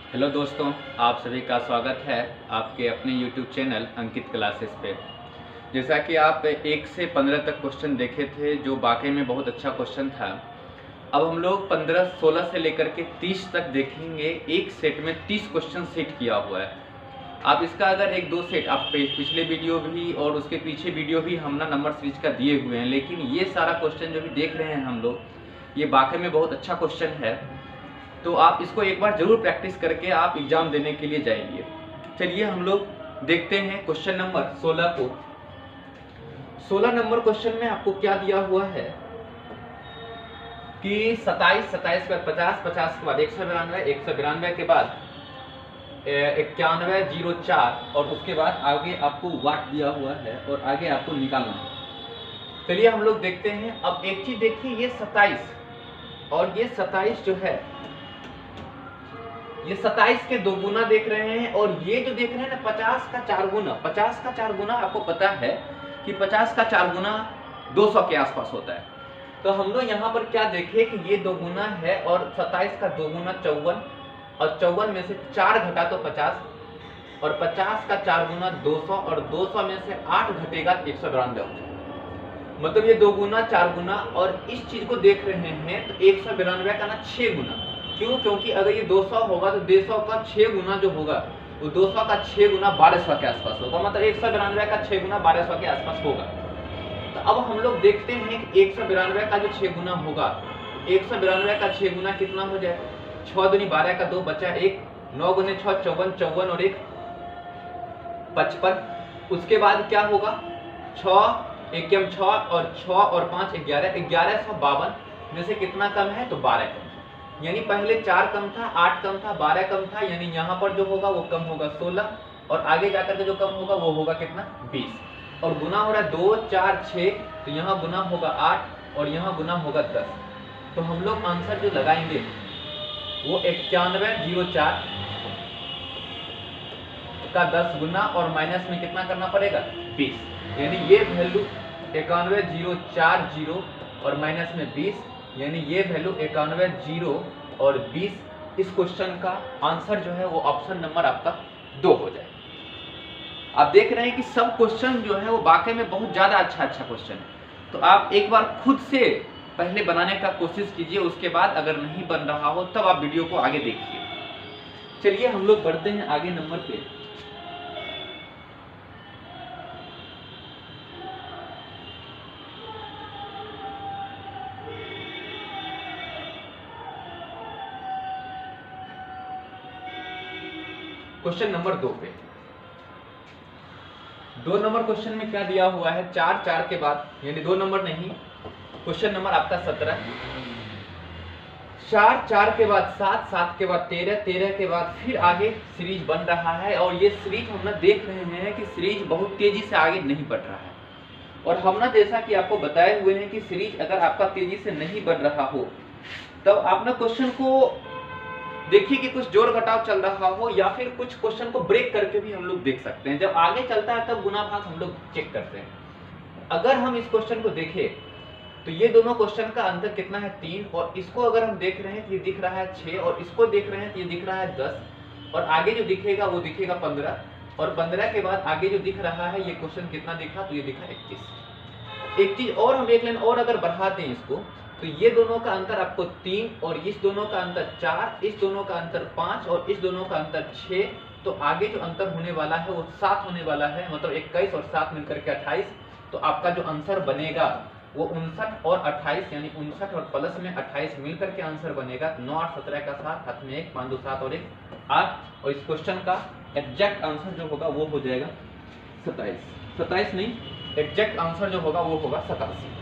Hello दोस्तों, आप सभी का स्वागत है आपके अपने YouTube चैनल अंकित क्लासेस पे। जैसा कि आप 1 से 15 तक क्वेश्चन देखे थे जो वाकई में बहुत अच्छा क्वेश्चन था। अब हम लोग 15, 16 से लेकर के 30 तक देखेंगे। एक सेट में 30 क्वेश्चन सेट किया हुआ है। आप इसका अगर 1-2 सेट आप पिछले वीडियो भी और उसके पीछे वीडियो भी हम ना नंबर सीरीज का दिए हुए हैं, लेकिन ये सारा क्वेश्चन जो भी देख रहे हैं हम लोग, ये वाकई में बहुत अच्छा क्वेश्चन है। तो आप इसको एक बार जरूर प्रैक्टिस करके आप एग्जाम देने के लिए जाएंगे। चलिए हम लोग देखते हैं क्वेश्चन नंबर 16 को। 16 नंबर क्वेश्चन में आपको क्या दिया हुआ है कि 27 के बाद 50 50 के बाद 192 192 के बाद 9104 और उसके बाद आगे आपको वाट दिया हुआ है और आगे आपको निकालना है। चलिए हम लोग देखते हैं। अब एक चीज देखिए, ये 27 और ये 27 जो है, ये 27 के 2 गुना देख रहे हैं और ये जो देख रहे हैं ना 50 का 4 गुना। 50 का 4 गुना आपको पता है कि 50 का 4 गुना 200 के आसपास होता है। तो हम लोग यहाँ पर क्या देखें कि ये 2 गुना है और 27 का 2 गुना 54 और 54 में से 4 घटा तो 50 और 50 का 4 गुना 200 और 200 में से 8 घटेगा 192 हो जाएगा। मतलब ये 2 गुना 4 गुना और इस चीज को देख रहे हैं तो 192 का ना 6 गुना। क्यों? क्योंकि अगर ये 200 होगा तो 200 का 6 गुना जो होगा वो 200 का 6 गुना 1200 के आसपास होगा। मतलब 192 का 6 गुना 1200 के आसपास होगा। तो अब हम लोग देखते हैं कि 192 का जो 6 गुना होगा, 192 का 6 गुना कितना हो जाए? 6 दूनी 12 का 2 बचा 1, 9 गुने 6 54, 54 और 1 55। उसके बाद क्या होगा? 6 एकम 6 और 6 और 5 11, 1152 में से कितना कम है? तो 12 कम। यानी पहले 4 कम था, 8 कम था, 12 कम था, यानी यहाँ पर जो होगा वो कम होगा 16 और आगे जाकर के जो कम होगा वो होगा कितना? 20। और गुना हो रहा है 2 4 6, तो यहाँ गुना होगा 8 और यहाँ गुना होगा 10। तो हम लोग आंसर जो लगाएंगे वो 9104 का 10 गुना और माइनस में कितना करना पड़ेगा? 20। यानी ये वैल्यू 91040 और माइनस में 20, यानी ये वैल्यू 91 और 20। इस क्वेश्चन का आंसर जो है वो ऑप्शन नंबर आपका 2 हो जाए। आप देख रहे हैं कि सब क्वेश्चन जो है वो वाकई में बहुत ज्यादा अच्छा क्वेश्चन है। तो आप एक बार खुद से पहले बनाने का कोशिश कीजिए, उसके बाद अगर नहीं बन रहा हो तब आप वीडियो को आगे देखिए। चलिए हम लोग बढ़ते हैं आगे नंबर पे। क्वेश्चन नंबर 2 पे। 2 नंबर क्वेश्चन में क्या दिया हुआ है? 4 4 के बाद, यानी 2 नंबर नहीं, क्वेश्चन नंबर आपका 17। 4 4 के बाद 7 7 के बाद 13 13 के बाद फिर आगे सीरीज बन रहा है और ये सीरीज हम ना देख रहे हैं कि सीरीज बहुत तेजी से आगे नहीं बढ़ रहा है। और हम ना जैसा कि आपको बताए हुए हैं कि सीरीज अगर आपका तेजी से नहीं बढ़ रहा हो तब आप ना क्वेश्चन को देखिए कि कुछ जोड़ घटाव चल रहा हो या फिर कुछ क्वेश्चन को ब्रेक करके भी हम लोग देख सकते हैं। जब आगे चलता है तब गुना भाग हम लोग चेक करते हैं। अगर हम इस क्वेश्चन को देखें तो ये दोनों क्वेश्चन का अंतर कितना है? 3। और इसको अगर हम देख रहे हैं तो ये दिख रहा है 6 और इसको देख रहे हैं तो ये दिख रहा है 10 और आगे जो दिखेगा वो दिखेगा 15 और 15 के बाद आगे जो दिख रहा है ये क्वेश्चन कितना दिखा? तो ये दिखा 21। एक चीज और हम एक लाइन और अगर बढ़ाते हैं इसको तो ये दोनों का अंतर आपको 3 और इस दोनों का अंतर 4, इस दोनों का अंतर 5 और इस दोनों का अंतर 6। तो आगे जो अंतर होने वाला है वो 7 होने वाला है। मतलब 21 और 7 मिलकर के 28। तो आपका जो आंसर बनेगा वो 59 और 28, यानी 59 और प्लस में 28 मिलकर के आंसर बनेगा 9 8 17 का 7, हाथ में 1 5 2 7 और 1 8। और इस क्वेश्चन का एग्जैक्ट आंसर जो होगा वो हो जाएगा 27 नहीं, एग्जैक्ट आंसर जो होगा वो होगा 87।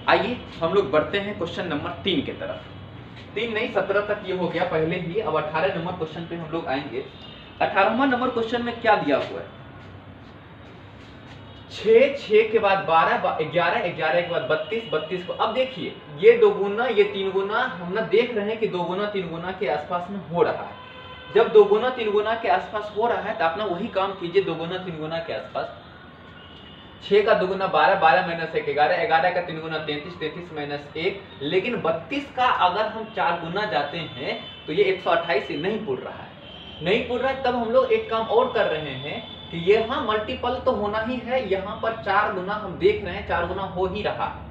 आइए हम लोग बढ़ते हैं क्वेश्चन नंबर 3 के तरफ। 3 नहीं 17 तक ये हो गया पहले ही। अब 18 नंबर क्वेश्चन पे हम लोग आएंगे। 18वां नंबर क्वेश्चन में क्या दिया हुआ है? 6 6 के बाद 12 11 11 के बाद 32 32 को। अब देखिए ये 2 गुना ये 3 गुना हम ना देख रहे हैं कि 2 गुना 3 गुना के आसपास में हो रहा है। जब 2 गुना 3 गुना के आसपास हो रहा है तो अपना वही काम कीजिए। 2 गुना 3 गुना के आसपास 6 का 2 गुना 12 12 माइनस 1 11 11 का 3 गुना 33 33 माइनस 1। लेकिन 32 का अगर हम 4 गुना जाते हैं तो ये 128 से नहीं पुर रहा है, नहीं पुर रहा है। तब हम लोग एक काम और कर रहे हैं कि ये हाँ मल्टीपल तो होना ही है, यहाँ पर 4 गुना हम देख रहे हैं 4 गुना हो ही रहा है।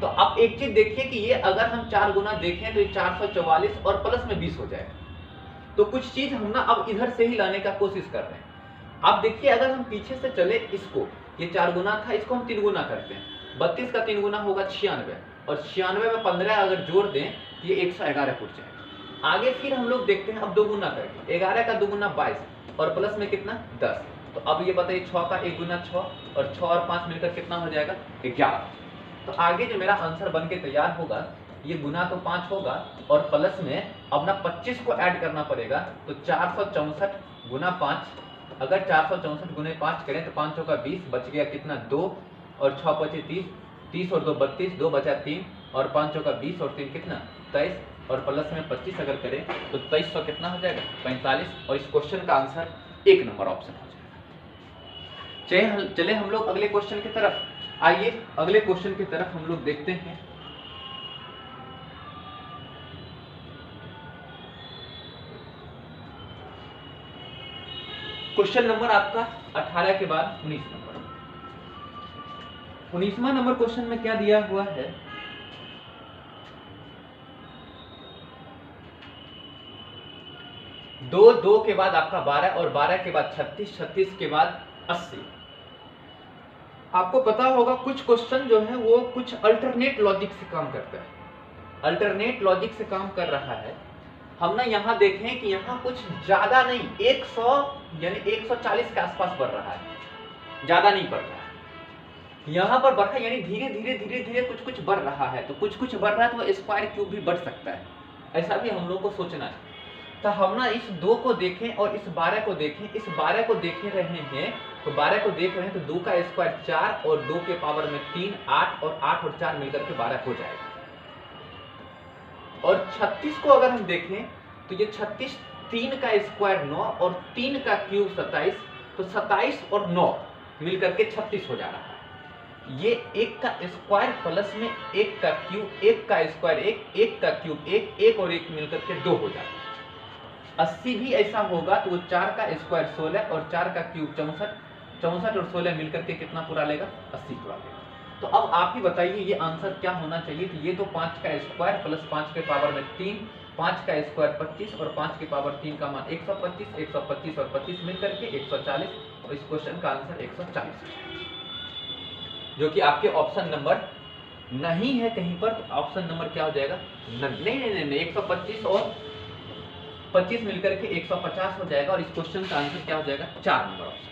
तो अब एक चीज देखिए कि ये अगर हम 4 गुना देखें तो ये 444 और प्लस में 20 हो जाएगा। तो कुछ चीज हम ना अब इधर से ही लाने का कोशिश कर रहे हैं। अब देखिए अगर हम पीछे से चले, इसको ये 4 गुना था, इसको हम 3 गुना करते हैं। 32 का 3 गुना होगा 96, और 96 में 15 अगर जोड़ दें तो ये 111 फुट जाएगा। आगे फिर हम लोग देखते हैं अब 2 गुना करके, 11 का 2 गुना 22 और प्लस में कितना 10। तो अब ये बताइए 6 का 1 गुना 6 और 6 और 5 मिलकर कितना हो जाएगा 11। तो आगे जो मेरा आंसर बन के तैयार होगा, ये गुना तो 5 होगा और प्लस में अब ना 25 को ऐड करना पड़ेगा। तो 464 गुना 5, अगर 464 गुने 5 करें तो 5 का 20, बच गया कितना 2 और 6 पचे 30, 30 और 2 32, 2 बचा 3 और 5 का 20 और 3 कितना 23 और प्लस में 25 अगर करें तो 2300 कितना हो जाएगा 45। और इस क्वेश्चन का आंसर 1 नंबर ऑप्शन हो जाएगा। चले हम लोग अगले क्वेश्चन की तरफ। आइए अगले क्वेश्चन की तरफ हम लोग देखते हैं। क्वेश्चन नंबर आपका 18 के बाद 19 नंबर। 19वां नंबर क्वेश्चन में क्या दिया हुआ है, दो के बाद आपका 12 और 12 के बाद 36, 36 के बाद 80। आपको पता होगा कुछ क्वेश्चन जो है वो कुछ अल्टरनेट लॉजिक से काम करता है, अल्टरनेट लॉजिक से काम कर रहा है। हम ना यहाँ देखें कि यहाँ कुछ ज्यादा नहीं, 100 यानी 140 के आसपास बढ़ रहा है, ज्यादा नहीं बढ़ रहा है। यहाँ पर बढ़ा यानी धीरे धीरे धीरे धीरे कुछ कुछ बढ़ रहा है। तो कुछ कुछ बढ़ रहा है तो स्क्वायर क्यूब भी बढ़ सकता है, ऐसा भी हम लोग को सोचना है। तो हम ना इस 2 को देखें और इस 12 को देखें, इस 12 को देख रहे हैं तो 12 को देख रहे हैं तो 2 का स्क्वायर 4 और 2 के पावर में 3, 8 और 8 और 4 मिलकर के 12 हो जाएगा। और 36 को अगर हम देखें तो ये 36, 3 का स्क्वायर 9 और 3 का क्यूब 27, तो 27 और 9 मिलकर के 36 हो जा रहा है। ये 1 का स्क्वायर प्लस में 1 का क्यूब, 1 का स्क्वायर 1, 1 का क्यूब 1, 1 और 1 मिलकर के 2 हो जाता है। 80 भी ऐसा होगा तो वो 4 का स्क्वायर 16 और 4 का क्यूब 64, 64 और 16 मिलकर के कितना पूरा लेगा 80 पूरा लेगा। तो अब आप ही बताइए ये आंसर क्या होना चाहिए। तो ये तो 5 का स्क्वायर प्लस 5 के पावर में 3, 5 का स्क्वायर 25 और 5 के पावर 3 का मान 125, 125 और 25 मिलकर के 140। और इस क्वेश्चन का आंसर 140 जो कि आपके ऑप्शन नंबर नहीं है कहीं पर। तो ऑप्शन नंबर क्या हो जाएगा, नहीं 125 और 25 मिलकर के 150 हो जाएगा। और इस क्वेश्चन का आंसर क्या हो जाएगा 4 नंबर ऑप्शन।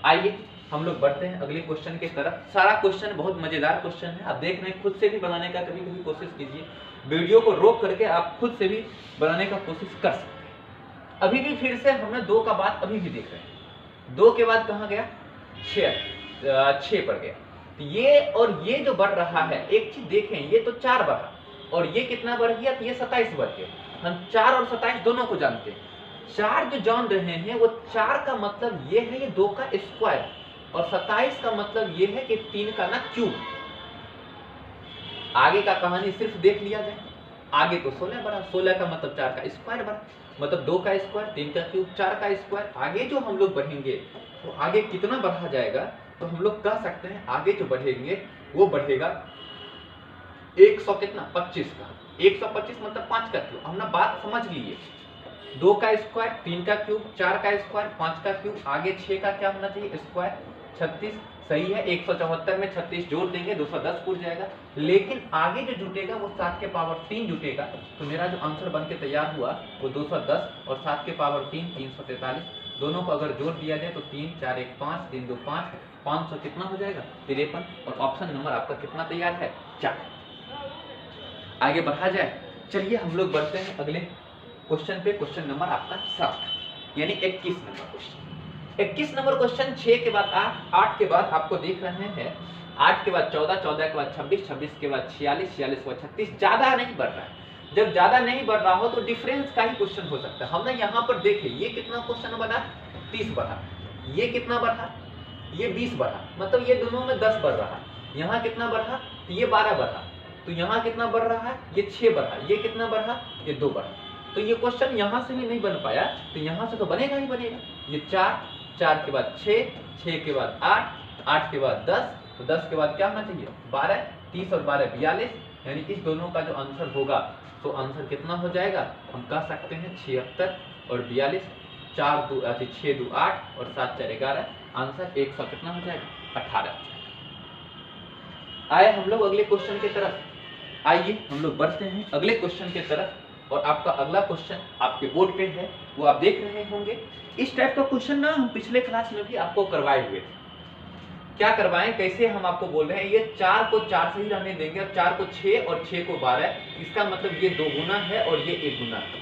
आइए हम लोग बढ़ते हैं अगले क्वेश्चन की तरफ। सारा क्वेश्चन बहुत मजेदार क्वेश्चन है, आप देख रहे हैं, खुद से भी बनाने का कभी कभी कोशिश कीजिए, वीडियो को रोक करके आप खुद से भी बनाने का कोशिश कर सकते हैं। अभी भी फिर से हमने 2 का बाद अभी भी देख रहे हैं, 2 के बाद कहाँ गया 6 पर गया। तो ये और ये जो बढ़ रहा है, एक चीज देखें, ये तो 4 बढ़ा और ये कितना बढ़ गया, तो ये 27 बढ़ गया। हम 4 और 27 दोनों को जानते हैं। 4 जो जान रहे हैं वो 4 का मतलब ये है ये 2 का स्क्वायर और 27 का मतलब ये है कि 3 का ना क्यूब। आगे का कहानी सिर्फ देख लिया जाए, आगे तो 16 बढ़ा, 16 का मतलब 4 का स्क्वायर बढ़ा, मतलब 2 का स्क्वायर, 3 का क्यूब, 4 का स्क्वायर। आगे जो हम लोग बढ़ेंगे तो आगे कितना बढ़ा जाएगा, तो हम लोग कह सकते हैं आगे जो बढ़ेंगे वो बढ़ेगा 100 कितना 25 का, 125 मतलब 5 का क्यूब। हमने बात समझ ली, 2 का स्क्वायर, 3 का क्यूब, 4 का स्क्वायर, 5 का क्यूब, आगे 6 का क्या होना चाहिए स्क्वायर, 36 सही है। 174 में 36 जोड़ देंगे 210 पूछ जाएगा। लेकिन आगे जो जुटेगा वो 7 के पावर 3 जुटेगा। तो मेरा जो आंसर बन के तैयार हुआ वो 210 और 7 के पावर 3 343, दोनों को अगर जोड़ दिया जाए तो 3 4 1 5 3 2 5, 500 कितना हो जाएगा 53। और ऑप्शन नंबर आपका कितना तैयार है 4। आगे बढ़ा जाए, चलिए हम लोग बढ़ते हैं अगले क्वेश्चन पे। क्वेश्चन नंबर आपका 7 यानी 21 नंबर क्वेश्चन। 21 नंबर क्वेश्चन 6 के बाद 8, 8 के बाद आपको देख रहे हैं 8 के बाद 14, 14 के बाद 26, 26 के बाद 46, 46 के बाद 36। ज्यादा नहीं बढ़ रहा है। जब ज्यादा नहीं बढ़ रहा हो तो डिफरेंस का ही क्वेश्चन हो सकता है। हमने यहाँ पर देखे ये कितना क्वेश्चन बढ़ा 30 बढ़ा, ये कितना बढ़ा ये 20 बढ़ा, मतलब ये दोनों में 10 बढ़ रहा है। यहाँ कितना बढ़ा तो ये 12 बढ़ा, तो यहाँ कितना बढ़ रहा है ये 6 बढ़ा, ये कितना बढ़ा ये 2 बढ़ा। तो ये क्वेश्चन यहाँ से भी नहीं बन पाया, तो यहाँ से तो बनेगा ही बनेगा। ये 4, 4 के बाद 6, 6 के बाद 8, 8 के बाद 10, तो 10 के बाद क्या होना चाहिए 12, 30 और 12 42, यानी इस दोनों का जो आंसर होगा तो आंसर कितना हो जाएगा, हम कह सकते हैं 76 और 42, 4 2 6 2 8 और 7 4 11, आंसर 100 कितना हो जाएगा 18। आए हम लोग अगले क्वेश्चन की तरफ। आइए हम लोग बढ़ते हैं अगले क्वेश्चन की तरफ, और आपका अगला क्वेश्चन आपके बोर्ड पे है, वो आप देख रहे होंगे। इस टाइप का क्वेश्चन ना हम पिछले क्लास में भी आपको करवाए हुए थे। क्या करवाएं, कैसे हम आपको बोल रहे हैं, ये 4 को 4 से ही रहने देंगे, और 4 को 6 और 6 को 12, इसका मतलब ये 2 गुना है और ये 1 गुना है।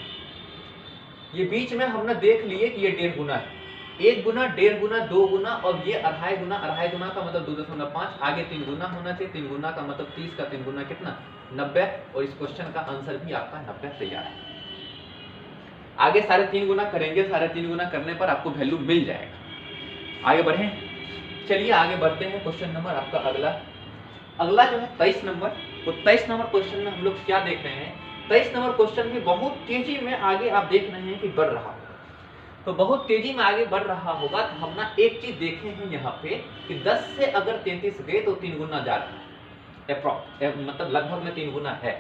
ये बीच में हमने देख लिए कि ये 1.5 गुना है, 1 गुना, 1.5 गुना, 2 गुना, और ये 2.5 गुना, 2.5 गुना का मतलब 2.5, आगे 3 गुना होना चाहिए, 3 गुना का मतलब 30 का 3 गुना कितना 90, और इस क्वेश्चन का आंसर भी आपका 90 तैयार है। आगे 3.5 गुना करेंगे, 3.5 गुना करने पर आपको वैल्यू मिल जाएगा। आगे बढ़े, चलिए आगे बढ़ते हैं। क्वेश्चन नंबर आपका अगला जो है 23 नंबर, वो 23 नंबर क्वेश्चन में हम लोग क्या देख रहे हैं, 23 नंबर क्वेश्चन में बहुत तेजी में आगे आप देख रहे हैं कि बढ़ रहा होगा, तो बहुत तेजी में आगे बढ़ रहा होगा। तो हम ना एक चीज देखे हैं यहाँ पे कि 10 से अगर 33 गए तो 3 गुना जा रहा है, मतलब लगभग में 3 गुना है,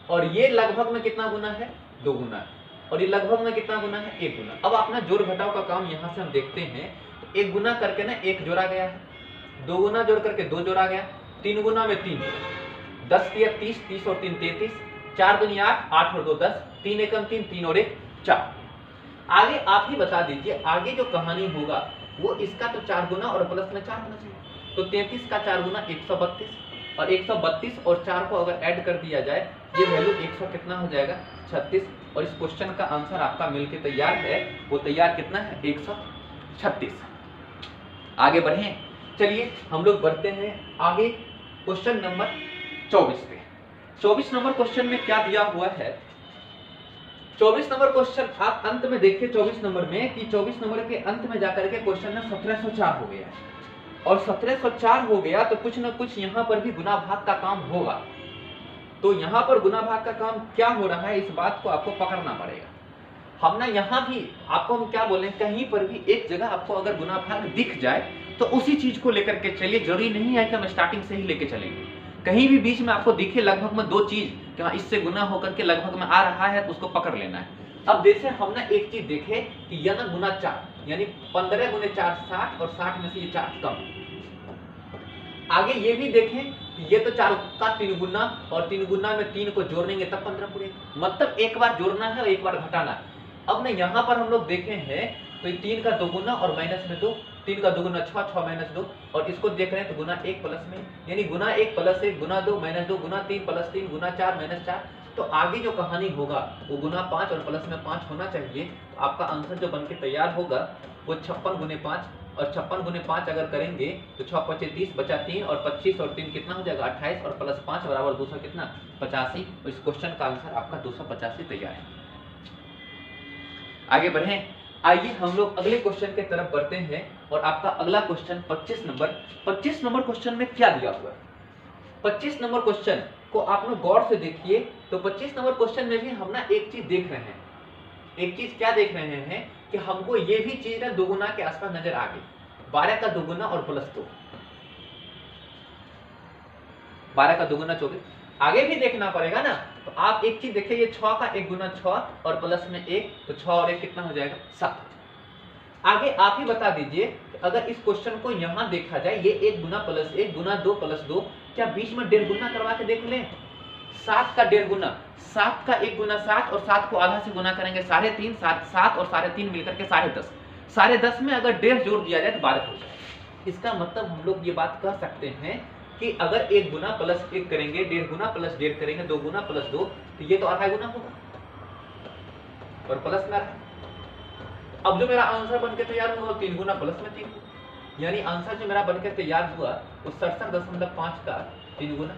और ये लगभग में कितना गुना है 2 गुना, और ये लगभग में कितना गुना है 1 गुना। अब अपना जोड़ घटाव का काम यहाँ से हम देखते हैं, तो 1 गुना करके ना 1 जोड़ा गया है, 2 गुना जोड़ करके 2 जोड़ा गया, 3 गुना में 3, 10 किया 30, 30 और 3 33, 4 दूनी 8, 8 और 2 10, 3 एकम 3, 3 और 1 4। आगे आप ही बता दीजिए, आगे जो कहानी होगा वो इसका तो 4 गुना और प्लस में 4 होना चाहिए, तो 33 का 4 गुना 132, और 132 और 4 को अगर ऐड कर दिया जाए, ये वैल्यू 100 कितना हो जाएगा 36, और इस क्वेश्चन का आंसर आपका मिलके तैयार है, वो तैयार कितना है 136। आगे बढ़े, चलिए हम लोग बढ़ते हैं आगे क्वेश्चन नंबर 24 पे। 24 नंबर क्वेश्चन में क्या दिया हुआ है, 24 नंबर क्वेश्चन आप अंत में देखिए 24 नंबर में कि 24 नंबर के अंत में जाकर के क्वेश्चन ना 1704 हो गया है, और 1704 हो गया तो कुछ ना कुछ यहाँ पर भी गुना भाग का काम होगा। तो यहाँ पर गुना भाग का काम क्या हो रहा है, इस बात को आपको पकड़ना पड़ेगा। हम ना यहाँ भी आपको हम क्या बोले, कहीं पर भी एक जगह आपको अगर गुना भाग दिख जाए तो उसी चीज को लेकर के चलिए, जरूरी नहीं है कि हम स्टार्टिंग से ही लेके चलेंगे। कहीं भी बीच में आपको दिखे लगभग में 2 चीज कि इससे गुना होकर के लगभग में आ रहा है, तो उसको पकड़ लेना है। अब जैसे हम ना एक चीज देखे कि यह ना गुना 4, यानी 15 गुने 4 60, और 60 में से ये 4 कम। आगे ये भी देखें कि ये तो 4 का 3 गुना, और 3 गुना में 3 को जोड़ेंगे तब 15 पूरे, मतलब एक बार जोड़ना है और एक बार घटाना है। अब ना यहाँ पर हम लोग देखे हैं तो 3 का 2 गुना और माइनस में 2, 3 का 2 गुना 6, 6 माइनस 2, और इसको देख रहे हैं तो गुना 1 प्लस में, यानी गुना 1 प्लस 1 गुना 2 माइनस 2 गुना 3 प्लस 3 गुना 4 माइनस 4। तो आगे जो कहानी होगा वो गुना 5 और प्लस में 5 होना चाहिए। तो आपका आंसर जो बनके तैयार होगा वो 56 गुने 5, और 56 गुने 5 अगर करेंगे तो 6 5 30 बचा 3, और 25 और 3 कितना हो जाएगा 28, और प्लस 5 बराबर 200 कितना 85। और इस क्वेश्चन का आंसर आपका 285 तैयार है। आगे बढ़े, आइए हम लोग अगले क्वेश्चन के तरफ बढ़ते हैं, और आपका अगला क्वेश्चन 25 नंबर क्वेश्चन में क्या दिया हुआ है। 25 नंबर क्वेश्चन को आप लोग गौर से देखिए। तो 25 नंबर क्वेश्चन में भी हम ना एक चीज देख रहे हैं, एक चीज क्या देख रहे हैं कि हमको ये भी चीज ना 2 गुना के आसपास नजर आ गई, 12 का 2 गुना और प्लस 2, 12 का 2 गुना 24। आगे भी देखना पड़ेगा ना, तो आप एक चीज देखिए, ये 6 का 1 गुना 6 और प्लस में 1, तो 6 और 1 कितना हो जाएगा 7। आगे आप ही बता दीजिए कि अगर इस क्वेश्चन को यहाँ देखा जाए, ये 1 गुना प्लस 1 गुना 2 प्लस 2, क्या बीच में 1.5 गुना करवा के देख लें। 7 का 1.5 गुना, 7 का 1 गुना 7, और 7 को आधा से गुना करेंगे 3.5, 7 और 3.5 मिलकर के 10.5, 10.5 में अगर 1.5 जोड़ दिया जाए तो 12 हो जाए। इसका मतलब हम लोग ये बात कह सकते हैं कि अगर 1 गुना प्लस 1 करेंगे, 1.5 गुना प्लस 1.5 करेंगे, 2 गुना प्लस 2, तो ये तो 2.5 गुना होगा, और प्लस में अब जो मेरा आंसर बनकर तैयार हुआ 3 गुना प्लस में 3, यानी आंसर जो मेरा बनकर तैयार हुआ वो 67.5 का 3 गुना,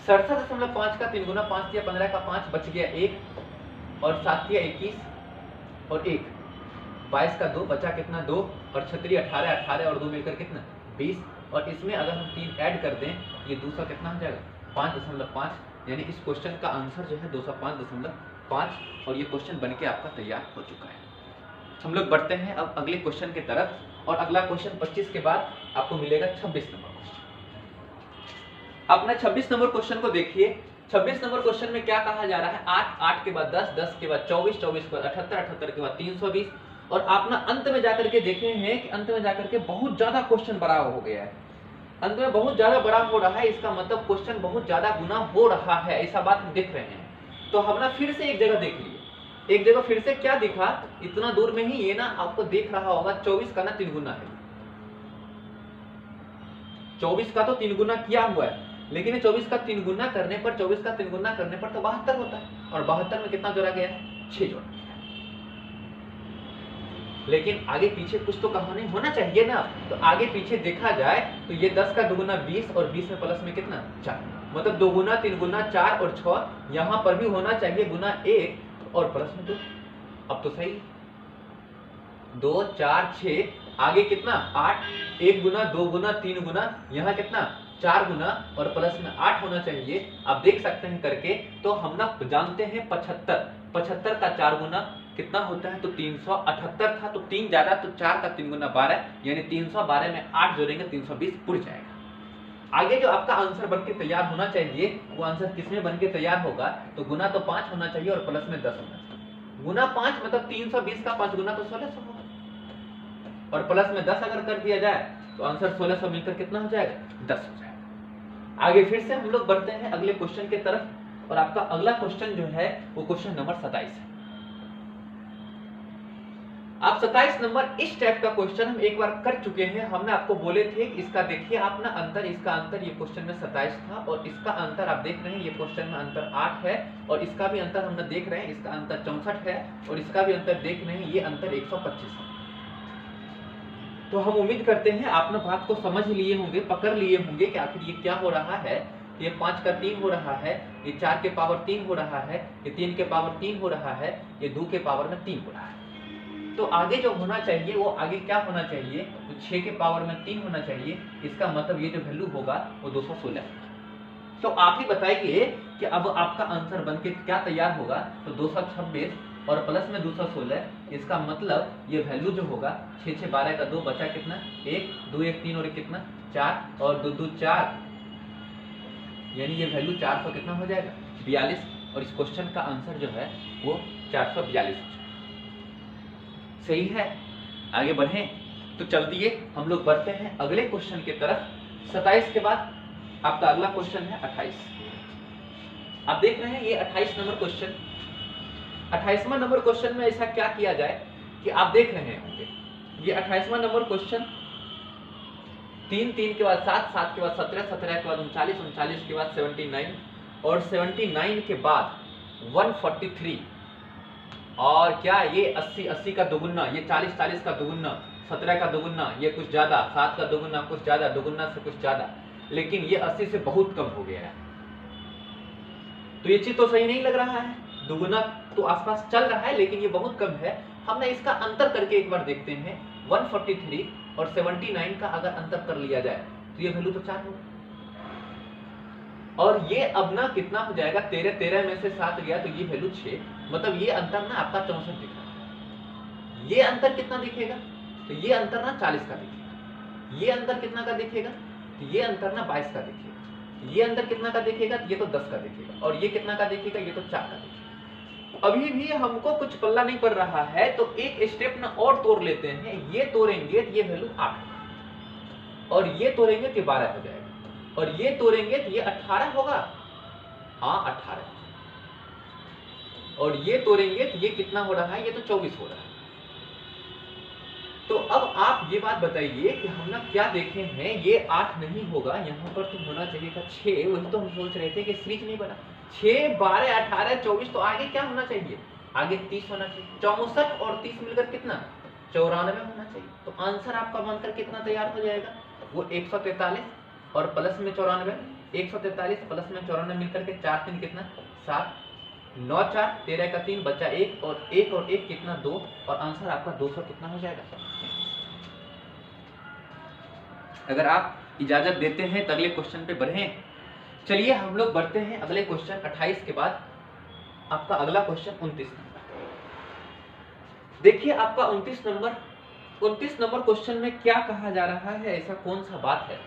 67.5 का 3 गुना, 5 दिया 15 का 5 बच गया 1, और 7 दिया 21 और 1, 22 का 2 बचा कितना 2, और 36 18, 18 और 2 मिलकर कितना 20, और इसमें अगर हम 3 ऐड कर दें ये 200 कितना हो जाएगा 5.5, यानी इस क्वेश्चन का आंसर जो है 205.5 और ये क्वेश्चन बनके आपका तैयार हो चुका है। हम लोग बढ़ते हैं अब अगले क्वेश्चन की तरफ और अगला क्वेश्चन 25 के बाद आपको मिलेगा 26 नंबर क्वेश्चन। अपने 26 नंबर क्वेश्चन को देखिए। 26 नंबर क्वेश्चन में क्या कहा जा रहा है, 8, 8 के बाद 10, 10 के बाद 24, 24 के बाद 78, 78 के बाद 320 और आप ना अंत में जाकर के देखे हैं कि अंत में जाकर के बहुत ज्यादा क्वेश्चन बड़ा हो गया है। अंत में बहुत ज्यादा बड़ा हो रहा है, इसका मतलब क्वेश्चन बहुत ज्यादा गुना हो रहा है, ऐसा बात हम देख रहे हैं। तो हम ना फिर से एक जगह देख लिए, एक जगह फिर से क्या दिखा, इतना दूर में ही ये ना आपको देख रहा होगा 24 का ना 3 गुना है। 24 का तो 3 गुना किया हुआ है, लेकिन 24 का 3 गुना करने पर 24 का 3 गुना करने पर तो 72 होता है और 72 में कितना जोड़ा गया है, 6 जोड़ा गया है। लेकिन आगे पीछे कुछ तो कहानी होना चाहिए ना। तो आगे पीछे देखा जाए तो ये 10 का 2 गुना 20 और 20 में प्लस में कितना 4, मतलब 2 गुना 3 गुना 4 और 6 यहाँ पर भी होना चाहिए गुना 1 और प्लस में 2। अब तो सही 2 4 6 आगे कितना 8, 1 गुना 2 गुना 3 गुना यहाँ कितना 4 गुना और प्लस में 8 होना चाहिए। आप देख सकते हैं करके। तो हम ना जानते हैं 75, 75 का 4 गुना कितना होता है, तो 378 था, तो 3 ज्यादा तो 4 का 3 गुना 12, यानी 312 में 8 जोड़ेंगे 320 पुर जाएगा। आगे जो आपका आंसर बनके तैयार होना चाहिए वो आंसर किसमें बनके तैयार होगा, तो गुना तो 5 होना चाहिए और प्लस में 10 होना चाहिए। गुना 5 मतलब 320 का 5 गुना तो 1600 होगा और प्लस में 10 अगर कर दिया जाए तो आंसर 1600 मिलकर कितना हो जाएगा, 10 हो जाएगा। आगे फिर से हम लोग बढ़ते हैं अगले क्वेश्चन की तरफ और आपका अगला क्वेश्चन जो है वो क्वेश्चन नंबर 27 है। आप 27 नंबर इस टाइप का क्वेश्चन हम एक बार कर चुके हैं। हमने आपको बोले थे कि इसका देखिए आप ना अंतर, इसका अंतर ये क्वेश्चन में 27 था और इसका अंतर आप देख रहे हैं ये क्वेश्चन में अंतर 8 है और इसका भी अंतर हमने देख रहे हैं, इसका अंतर 64 है और इसका भी अंतर देख रहे हैं, ये अंतर 125 है। तो हम उम्मीद करते हैं आपने बात को समझ लिए होंगे, पकड़ लिए होंगे कि आखिर ये क्या हो रहा है। ये 5 का 3 हो रहा है, ये 4 के पावर 3 हो रहा है, ये 3 के पावर 3 हो रहा है, ये 2 के पावर में 3 हो रहा है। तो आगे जो होना चाहिए वो आगे क्या होना चाहिए, तो 6 के पावर में 3 होना चाहिए। इसका मतलब ये जो वैल्यू होगा वो 216। तो आप ही बताइए कि अब आपका आंसर बनके क्या तैयार होगा, तो 226 और प्लस में 216। इसका मतलब ये वैल्यू जो होगा 6 6 12 का 2 बचा कितना 1, 2 1 3 और 1 कितना 4 और 2 2 4, यानी ये वैल्यू 400 कितना हो जाएगा 42 और इस क्वेश्चन का आंसर जो है वो 442 सही है। आगे बढ़ें तो चल दिए हम लोग बढ़ते हैं अगले क्वेश्चन की तरफ। 27 के बाद आपका अगला क्वेश्चन है 28। आप देख रहे हैं ये 28 नंबर क्वेश्चन। 28वां नंबर क्वेश्चन में ऐसा क्या किया जाए कि आप देख रहे होंगे ये 28वां नंबर क्वेश्चन 3 3 के बाद 7 7 के बाद 17 17 के बाद 39 39 के बाद 79 और 79 के बाद 143 और क्या ये 80 80 का दोगुना, ये 40 40 का दोगुना, 17 का दोगुना, ये कुछ ज्यादा, 7 का दोगुना कुछ ज्यादा, दोगुना से कुछ ज्यादा, लेकिन ये 80 से बहुत कम हो गया है। तो ये चीज तो सही नहीं लग रहा है। दोगुना तो आसपास चल रहा है लेकिन ये बहुत कम है। हमने इसका अंतर करके एक बार देखते हैं। 143 और 79 का अगर अंतर कर लिया जाए तो ये वैल्यू तो 4 होगा और ये अब ना कितना हो जाएगा 13 13 में से 7 गया तो ये वैल्यू 6, मतलब ये अंतर ना आपका 64 दिख रहा है। ये अंतर कितना दिखेगा, तो ये अंतर ना 40 का दिखेगा। ये अंतर कितना का दिखेगा, तो ये अंतर ना 22 का दिखेगा। ये अंतर कितना का दिखेगा, ये तो 10 का दिखेगा और ये कितना का दिखेगा, ये तो 4 का दिखेगा। अभी भी हमको कुछ पल्ला नहीं पड़ रहा है तो एक स्टेप ना और तोड़ लेते हैं। ये तोड़ेंगे तो ये वैल्यू 8 और ये तोड़ेंगे तो 12 हो जाएगा और ये तोड़ेंगे तो ये 18 होगा, हाँ 18, और ये तोड़ेंगे तो ये कितना हो रहा है, ये तो 24 हो रहा है। तो अब आप ये बात बताइए कि हम ना क्या देखे हैं, ये 8 नहीं होगा, यहाँ पर तो होना चाहिए था 6। वही तो हम सोच रहे थे कि सीरीज नहीं बना। 6 12 18 24, तो आगे क्या होना चाहिए, आगे 30 होना चाहिए। 64 और 30 मिलकर कितना 94 होना चाहिए। तो आंसर आपका बनकर कितना तैयार हो जाएगा, वो 143 और प्लस में 94, 143 प्लस में 94 मिलकर के 4 3 कितना 7, 9 4 13 का 3 बचा 1 और 1 कितना 2 और आंसर आपका 200 कितना हो जाएगा। अगर आप इजाजत देते हैं तो अगले क्वेश्चन पे बढ़ें। चलिए हम लोग बढ़ते हैं अगले क्वेश्चन 28 के बाद आपका अगला क्वेश्चन 29 नंबर। देखिए आपका 29 नंबर क्वेश्चन में क्या कहा जा रहा है, ऐसा कौन सा बात है।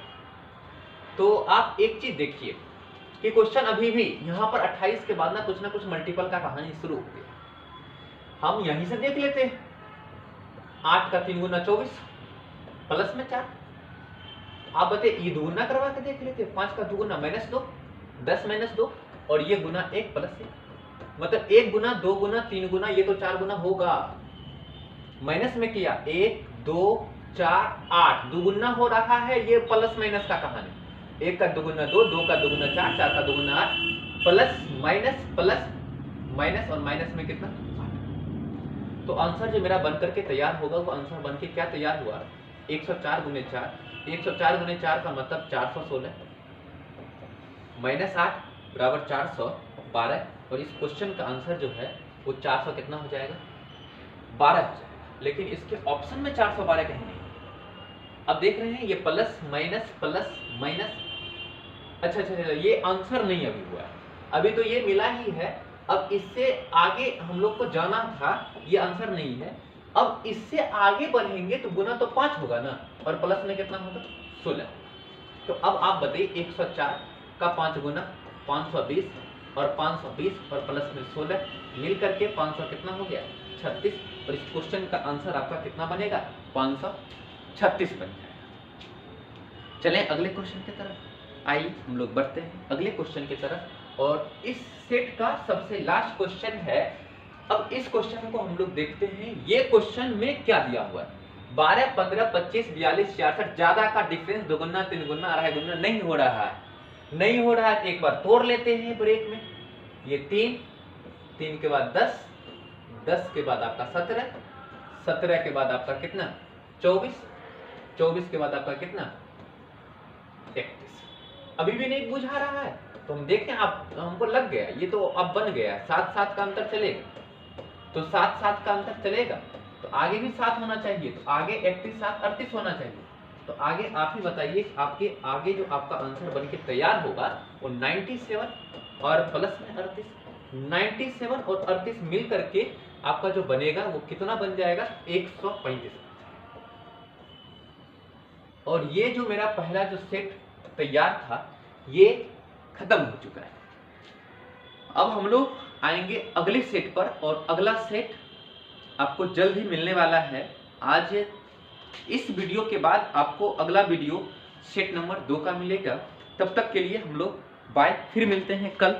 तो आप एक चीज देखिए कि क्वेश्चन अभी भी यहाँ पर 28 के बाद ना कुछ मल्टीपल का कहानी शुरू हो गया। हम यहीं से देख लेते हैं, 8 का 3 गुना 24 प्लस में 4। आप बताइए ये दुगुना करवा के देख लेते, 5 का दुगुना -2, 10 -2 और ये गुना 1 प्लस 1, मतलब 1 गुना 2 गुना 3 गुना, ये तो 4 गुना होगा। माइनस में किया 1 2 4 8, दुगुना हो रहा है, ये प्लस माइनस का कहानी। 1 का दुगुना 2, 2 का दुगुना 4, 4 का दुगुना 8, प्लस माइनस और माइनस में कितना 8। तो आंसर जो मेरा बनकर के तैयार होगा वो आंसर बन के क्या तैयार हुआ, 104 गुने 4। 104 गुने 4 का मतलब 416 -8 बराबर 412। और इस क्वेश्चन का आंसर जो है वो 400 कितना हो जाएगा, 12 हो जाएगा। लेकिन इसके ऑप्शन में 412 कहीं नहीं। अब देख रहे हैं ये प्लस माइनस। अच्छा, ये आंसर नहीं अभी हुआ है, अभी तो ये मिला ही है। अब इससे आगे हम लोग को जाना था, ये आंसर नहीं है। अब इससे आगे बढ़ेंगे तो गुना तो 5 होगा ना, और प्लस में कितना होगा 16। तो अब आप बताइए 104 का 5 गुना 520 और 520 और प्लस में 16 मिल करके 500 कितना हो गया 36। और इस क्वेश्चन का आंसर आपका कितना बनेगा 536 बन जाएगा। चलें अगले क्वेश्चन की तरफ, आइए हम लोग बढ़ते हैं अगले क्वेश्चन की तरफ। और इस सेट का सबसे लास्ट क्वेश्चन है। अब इस क्वेश्चन को हम लोग देखते हैं, ये क्वेश्चन में क्या दिया हुआ है। 12 15 25 42 66, ज्यादा का डिफरेंस 2 गुना 3 गुना 2.5 गुना नहीं हो रहा है। एक बार तोड़ लेते हैं ब्रेक में। ये 3 के बाद 10 के बाद आपका 17 के बाद आपका कितना 24 के बाद आपका कितना 31। अभी भी नहीं बुझा रहा है तो हम देखते हैं, आप हमको लग गया, ये तो अब बन गया 7 का अंतर चलेगा, तो 7 का अंतर चलेगा तो आगे भी 7 होना चाहिए, तो आगे 31 7 38 होना चाहिए। तो आगे आप ही बताइए, आपके आगे जो आपका आंसर बन के तैयार होगा वो 97 और प्लस में 38, 97 और 38 मिल करके आपका जो बनेगा वो कितना बन जाएगा 135। और ये जो मेरा पहला जो सेट तैयार था ये खत्म हो चुका है। अब हम लोग आएंगे अगले सेट पर, और अगला सेट आपको जल्द ही मिलने वाला है। आज इस वीडियो के बाद आपको अगला वीडियो सेट नंबर 2 का मिलेगा। तब तक के लिए हम लोग बाय, फिर मिलते हैं कल।